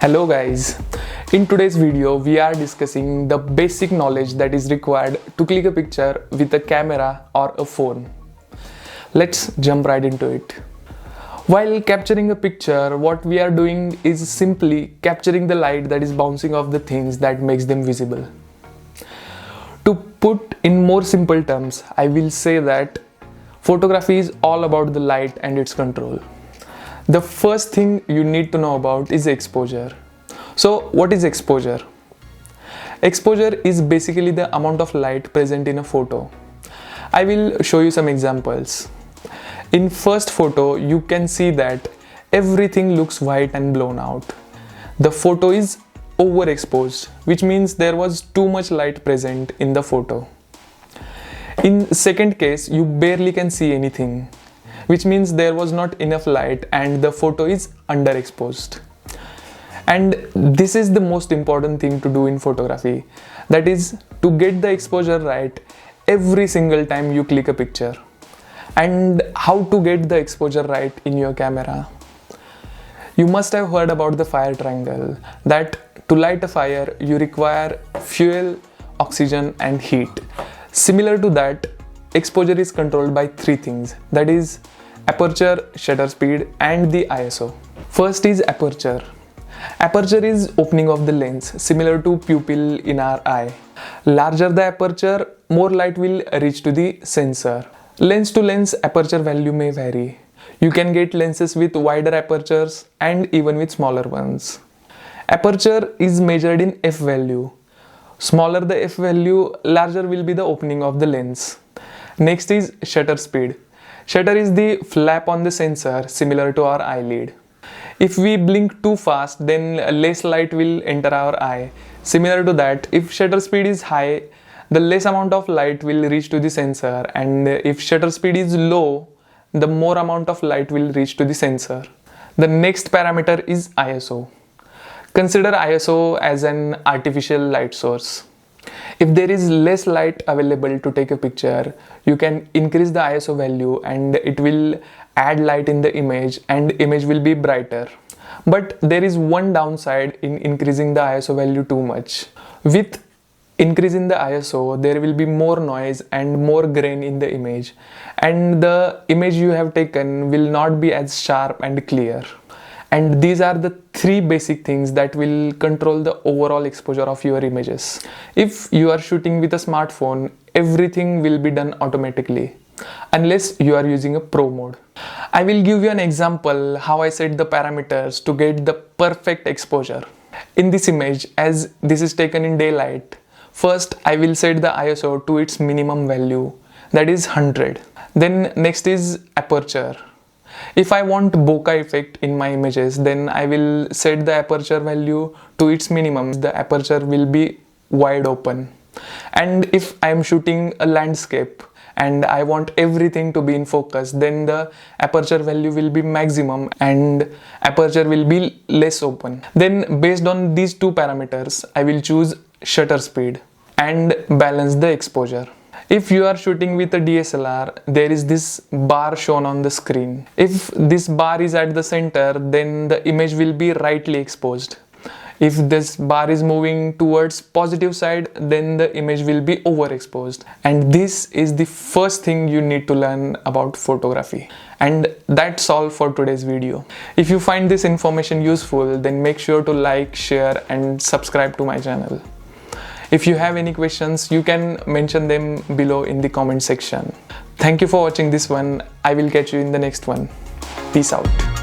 Hello guys, in today's video we are discussing the basic knowledge that is required to click a picture with a camera or a phone. Let's jump right into it. While capturing a picture, what we are doing is simply capturing the light that is bouncing off the things that makes them visible. To put in more simple terms, I will say that photography is all about the light and its control. The first thing you need to know about is exposure. So what is exposure? Exposure is basically the amount of light present in a photo. I will show you some examples. In first photo, you can see that everything looks white and blown out. The photo is overexposed, which means there was too much light present in the photo. In second case, you barely can see anything, which means there was not enough light and the photo is underexposed. And this is the most important thing to do in photography, that is to get the exposure right every single time you click a picture. And how to get the exposure right in your camera? You must have heard about the fire triangle, that to light a fire you require fuel, oxygen and heat. Similar to that, exposure is controlled by three things, that is aperture, shutter speed and the ISO. First is aperture. Aperture is opening of the lens, similar to pupil in our eye. Larger the aperture, more light will reach to the sensor. Lens to lens aperture value may vary. You can get lenses with wider apertures and even with smaller ones. Aperture is measured in f value. Smaller the f value, larger will be the opening of the lens. Next is shutter speed. Shutter is the flap on the sensor, similar to our eyelid. If we blink too fast, then less light will enter our eye. Similar to that, if shutter speed is high, the less amount of light will reach to the sensor, and if shutter speed is low, the more amount of light will reach to the sensor. The next parameter is ISO. Consider ISO as an artificial light source. If there is less light available to take a picture, you can increase the ISO value and it will add light in the image and image will be brighter. But there is one downside in increasing the ISO value too much. With increasing the ISO, there will be more noise and more grain in the image, and the image you have taken will not be as sharp and clear. And these are the three basic things that will control the overall exposure of your images. If you are shooting with a smartphone, everything will be done automatically, unless you are using a pro mode. I will give you an example how I set the parameters to get the perfect exposure. In this image, as this is taken in daylight, first I will set the ISO to its minimum value, that is 100. Then next is aperture. If I want bokeh effect in my images, then I will set the aperture value to its minimum. The aperture will be wide open. And if I am shooting a landscape and I want everything to be in focus, then the aperture value will be maximum and aperture will be less open. Then based on these two parameters, I will choose shutter speed and balance the exposure. If you are shooting with a DSLR, there is this bar shown on the screen. If this bar is at the center, then the image will be rightly exposed. If this bar is moving towards positive side, then the image will be overexposed. And this is the first thing you need to learn about photography. And that's all for today's video. If you find this information useful, then make sure to like, share and subscribe to my channel. If you have any questions, you can mention them below in the comment section. Thank you for watching this one. I will catch you in the next one. Peace out.